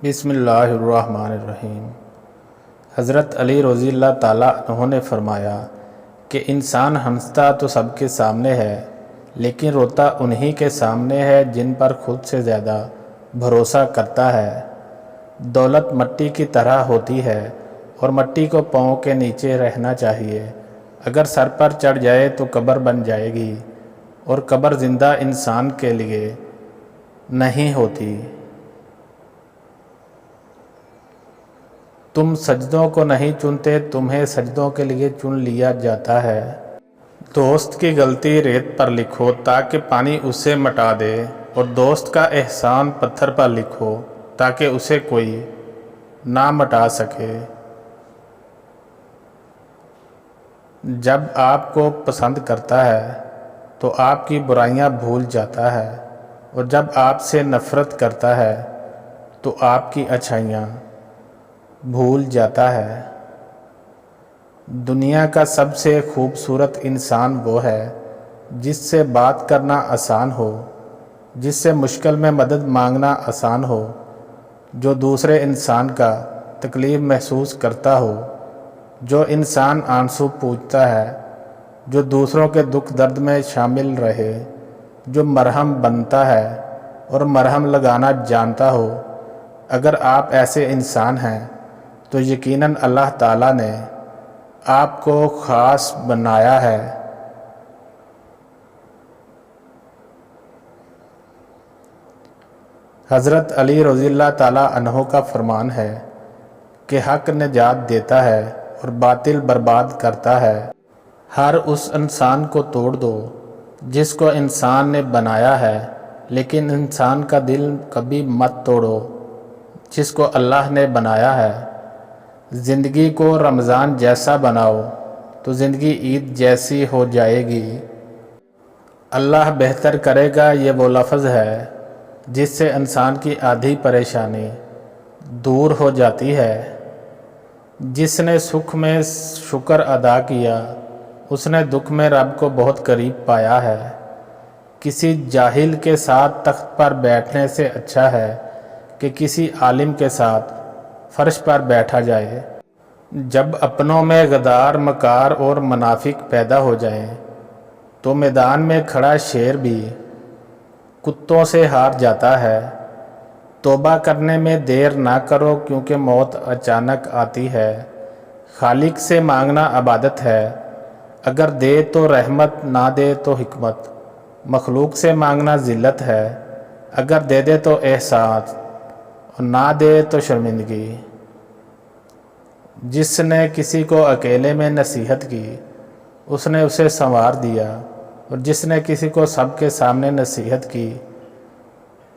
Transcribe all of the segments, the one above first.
بسم اللہ الرحمن الرحیم۔ حضرت علی رضی اللہ تعالیٰ عنہ نے فرمایا کہ انسان ہنستا تو سب کے سامنے ہے، لیکن روتا انہی کے سامنے ہے جن پر خود سے زیادہ بھروسہ کرتا ہے۔ دولت مٹی کی طرح ہوتی ہے اور مٹی کو پاؤں کے نیچے رہنا چاہیے۔ اگر سر پر چڑھ جائے تو قبر بن جائے گی، اور قبر زندہ انسان کے لیے نہیں ہوتی۔ تم سجدوں کو نہیں چنتے، تمہیں سجدوں کے لیے چن لیا جاتا ہے۔ دوست کی غلطی ریت پر لکھو تاکہ پانی اسے مٹا دے، اور دوست کا احسان پتھر پر لکھو تاکہ اسے کوئی نہ مٹا سکے۔ جب آپ کو پسند کرتا ہے تو آپ کی برائیاں بھول جاتا ہے، اور جب آپ سے نفرت کرتا ہے تو آپ کی اچھائیاں بھول جاتا ہے۔ دنیا کا سب سے خوبصورت انسان وہ ہے جس سے بات کرنا آسان ہو، جس سے مشکل میں مدد مانگنا آسان ہو، جو دوسرے انسان کا تکلیف محسوس کرتا ہو، جو انسان آنسو پوچھتا ہے، جو دوسروں کے دکھ درد میں شامل رہے، جو مرہم بنتا ہے اور مرہم لگانا جانتا ہو۔ اگر آپ ایسے انسان ہیں تو یقیناً اللہ تعالیٰ نے آپ کو خاص بنایا ہے۔ حضرت علی رضی اللہ تعالیٰ عنہ کا فرمان ہے کہ حق نجات دیتا ہے اور باطل برباد کرتا ہے۔ ہر اس انسان کو توڑ دو جس کو انسان نے بنایا ہے، لیکن انسان کا دل کبھی مت توڑو جس کو اللہ نے بنایا ہے۔ زندگی کو رمضان جیسا بناؤ تو زندگی عید جیسی ہو جائے گی۔ اللہ بہتر کرے گا، یہ وہ لفظ ہے جس سے انسان کی آدھی پریشانی دور ہو جاتی ہے۔ جس نے سکھ میں شکر ادا کیا، اس نے دکھ میں رب کو بہت قریب پایا ہے۔ کسی جاہل کے ساتھ تخت پر بیٹھنے سے اچھا ہے کہ کسی عالم کے ساتھ فرش پر بیٹھا جائے۔ جب اپنوں میں غدار، مکار اور منافق پیدا ہو جائیں تو میدان میں کھڑا شیر بھی کتوں سے ہار جاتا ہے۔ توبہ کرنے میں دیر نہ کرو کیونکہ موت اچانک آتی ہے۔ خالق سے مانگنا عبادت ہے، اگر دے تو رحمت، نہ دے تو حکمت۔ مخلوق سے مانگنا ذلت ہے، اگر دے دے تو احساس، اور نہ دے تو شرمندگی۔ جس نے کسی کو اکیلے میں نصیحت کی، اس نے اسے سنوار دیا، اور جس نے کسی کو سب کے سامنے نصیحت کی،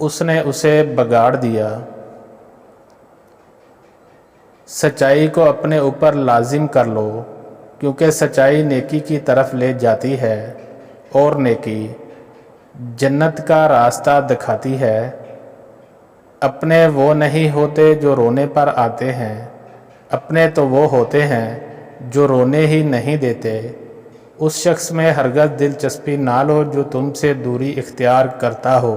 اس نے اسے بگاڑ دیا۔ سچائی کو اپنے اوپر لازم کر لو، کیونکہ سچائی نیکی کی طرف لے جاتی ہے، اور نیکی جنت کا راستہ دکھاتی ہے۔ اپنے وہ نہیں ہوتے جو رونے پر آتے ہیں، اپنے تو وہ ہوتے ہیں جو رونے ہی نہیں دیتے۔ اس شخص میں ہرگز دلچسپی نہ لو جو تم سے دوری اختیار کرتا ہو۔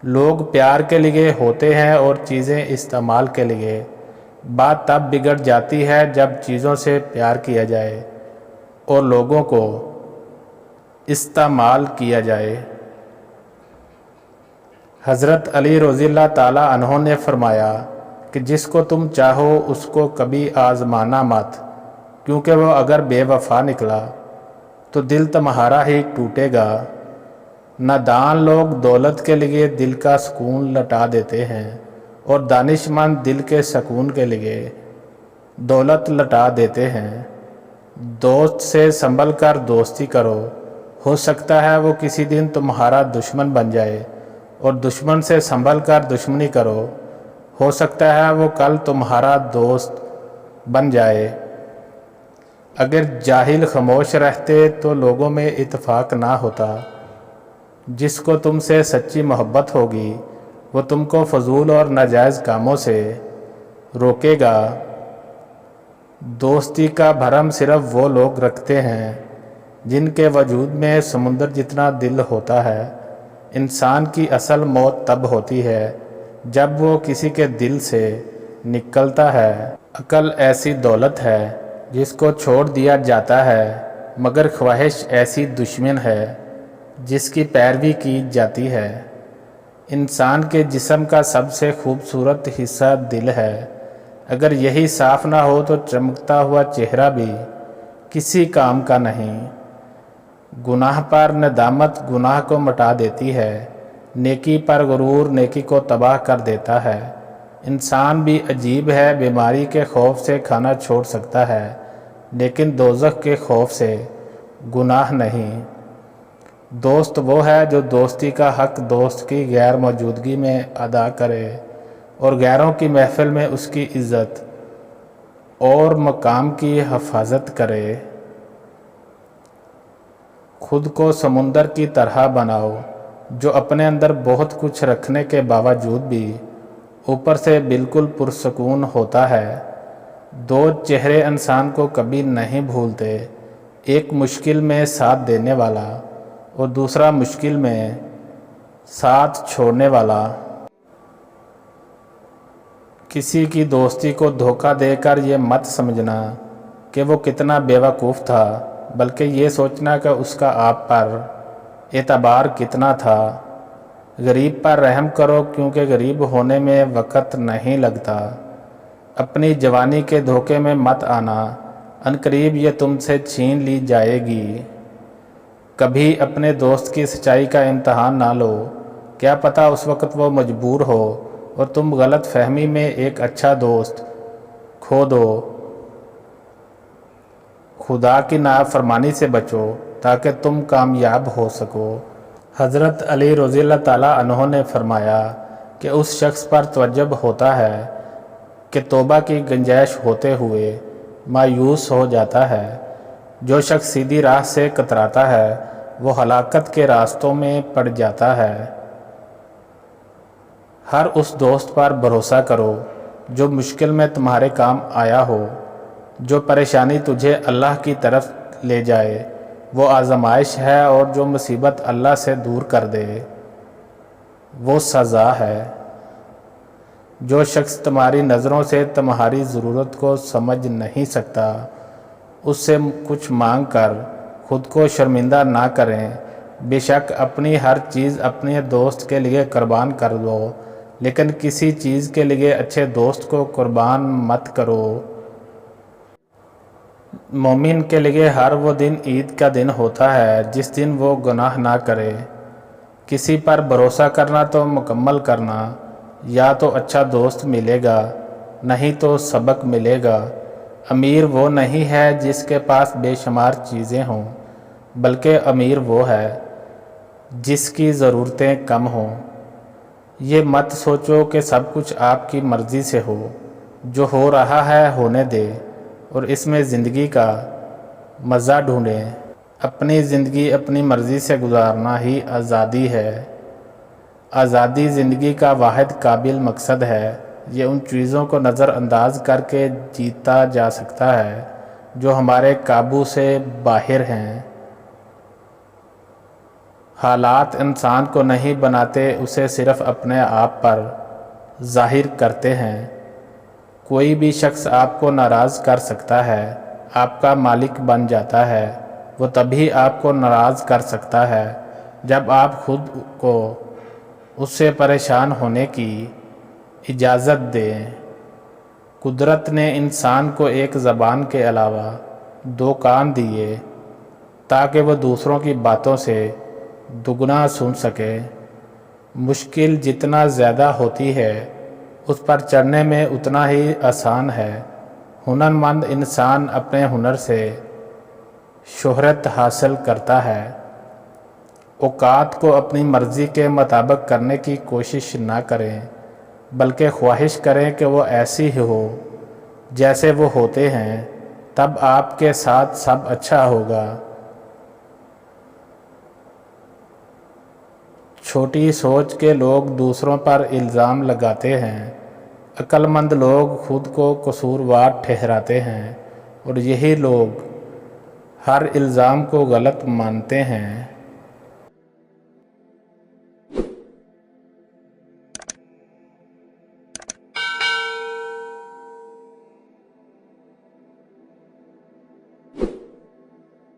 لوگ پیار کے لیے ہوتے ہیں اور چیزیں استعمال کے لیے۔ بات تب بگڑ جاتی ہے جب چیزوں سے پیار کیا جائے اور لوگوں کو استعمال کیا جائے۔ حضرت علی رضی اللہ تعالیٰ عنہ نے فرمایا کہ جس کو تم چاہو اس کو کبھی آزمانا مت، کیونکہ وہ اگر بے وفا نکلا تو دل تمہارا ہی ٹوٹے گا۔ نادان لوگ دولت کے لیے دل کا سکون لٹا دیتے ہیں، اور دانش مند دل کے سکون کے لیے دولت لٹا دیتے ہیں۔ دوست سے سنبھل کر دوستی کرو، ہو سکتا ہے وہ کسی دن تمہارا دشمن بن جائے، اور دشمن سے سنبھل کر دشمنی کرو، ہو سکتا ہے وہ کل تمہارا دوست بن جائے۔ اگر جاہل خاموش رہتے تو لوگوں میں اتفاق نہ ہوتا۔ جس کو تم سے سچی محبت ہوگی وہ تم کو فضول اور ناجائز کاموں سے روکے گا۔ دوستی کا بھرم صرف وہ لوگ رکھتے ہیں جن کے وجود میں سمندر جتنا دل ہوتا ہے۔ انسان کی اصل موت تب ہوتی ہے جب وہ کسی کے دل سے نکلتا ہے۔ عقل ایسی دولت ہے جس کو چھوڑ دیا جاتا ہے، مگر خواہش ایسی دشمن ہے جس کی پیروی کی جاتی ہے۔ انسان کے جسم کا سب سے خوبصورت حصہ دل ہے۔ اگر یہی صاف نہ ہو تو چمکتا ہوا چہرہ بھی کسی کام کا نہیں۔ گناہ پر ندامت گناہ کو مٹا دیتی ہے، نیکی پر غرور نیکی کو تباہ کر دیتا ہے۔ انسان بھی عجیب ہے، بیماری کے خوف سے کھانا چھوڑ سکتا ہے، لیکن دوزخ کے خوف سے گناہ نہیں۔ دوست وہ ہے جو دوستی کا حق دوست کی غیر موجودگی میں ادا کرے اور غیروں کی محفل میں اس کی عزت اور مقام کی حفاظت کرے۔ خود کو سمندر کی طرح بناؤ جو اپنے اندر بہت کچھ رکھنے کے باوجود بھی اوپر سے بالکل پرسکون ہوتا ہے۔ دو چہرے انسان کو کبھی نہیں بھولتے، ایک مشکل میں ساتھ دینے والا اور دوسرا مشکل میں ساتھ چھوڑنے والا۔ کسی کی دوستی کو دھوکہ دے کر یہ مت سمجھنا کہ وہ کتنا بیوقوف تھا، بلکہ یہ سوچنا کہ اس کا آپ پر اعتبار کتنا تھا۔ غریب پر رحم کرو کیونکہ غریب ہونے میں وقت نہیں لگتا۔ اپنی جوانی کے دھوکے میں مت آنا، عنقریب یہ تم سے چھین لی جائے گی۔ کبھی اپنے دوست کی سچائی کا امتحان نہ لو، کیا پتہ اس وقت وہ مجبور ہو اور تم غلط فہمی میں ایک اچھا دوست کھو دو۔ خدا کی نافرمانی سے بچو تاکہ تم کامیاب ہو سکو۔ حضرت علی رضی اللہ تعالیٰ عنہ نے فرمایا کہ اس شخص پر تعجب ہوتا ہے کہ توبہ کی گنجائش ہوتے ہوئے مایوس ہو جاتا ہے۔ جو شخص سیدھی راہ سے کتراتا ہے وہ ہلاکت کے راستوں میں پڑ جاتا ہے۔ ہر اس دوست پر بھروسہ کرو جو مشکل میں تمہارے کام آیا ہو۔ جو پریشانی تجھے اللہ کی طرف لے جائے وہ آزمائش ہے، اور جو مصیبت اللہ سے دور کر دے وہ سزا ہے۔ جو شخص تمہاری نظروں سے تمہاری ضرورت کو سمجھ نہیں سکتا، اس سے کچھ مانگ کر خود کو شرمندہ نہ کریں۔ بے شک اپنی ہر چیز اپنے دوست کے لیے قربان کر دو، لیکن کسی چیز کے لیے اچھے دوست کو قربان مت کرو۔ مومن کے لیے ہر وہ دن عید کا دن ہوتا ہے جس دن وہ گناہ نہ کرے۔ کسی پر بھروسہ کرنا تو مکمل کرنا، یا تو اچھا دوست ملے گا نہیں تو سبق ملے گا۔ امیر وہ نہیں ہے جس کے پاس بے شمار چیزیں ہوں، بلکہ امیر وہ ہے جس کی ضرورتیں کم ہوں۔ یہ مت سوچو کہ سب کچھ آپ کی مرضی سے ہو، جو ہو رہا ہے ہونے دے اور اس میں زندگی کا مزہ ڈھونڈیں۔ اپنی زندگی اپنی مرضی سے گزارنا ہی آزادی ہے۔ آزادی زندگی کا واحد قابل مقصد ہے۔ یہ ان چیزوں کو نظر انداز کر کے جیتا جا سکتا ہے جو ہمارے قابو سے باہر ہیں۔ حالات انسان کو نہیں بناتے، اسے صرف اپنے آپ پر ظاہر کرتے ہیں۔ کوئی بھی شخص آپ کو ناراض کر سکتا ہے، آپ کا مالک بن جاتا ہے۔ وہ تبھی آپ کو ناراض کر سکتا ہے جب آپ خود کو اس سے پریشان ہونے کی اجازت دیں۔ قدرت نے انسان کو ایک زبان کے علاوہ دو کان دیے تاکہ وہ دوسروں کی باتوں سے دگنا سن سکے۔ مشکل جتنا زیادہ ہوتی ہے اس پر چڑھنے میں اتنا ہی آسان ہے۔ ہنرمند انسان اپنے ہنر سے شہرت حاصل کرتا ہے۔ اوقات کو اپنی مرضی کے مطابق کرنے کی کوشش نہ کریں، بلکہ خواہش کریں کہ وہ ایسی ہی ہو جیسے وہ ہوتے ہیں، تب آپ کے ساتھ سب اچھا ہوگا۔ چھوٹی سوچ کے لوگ دوسروں پر الزام لگاتے ہیں، عقل مند لوگ خود کو قصوروار ٹھہراتے ہیں، اور یہی لوگ ہر الزام کو غلط مانتے ہیں۔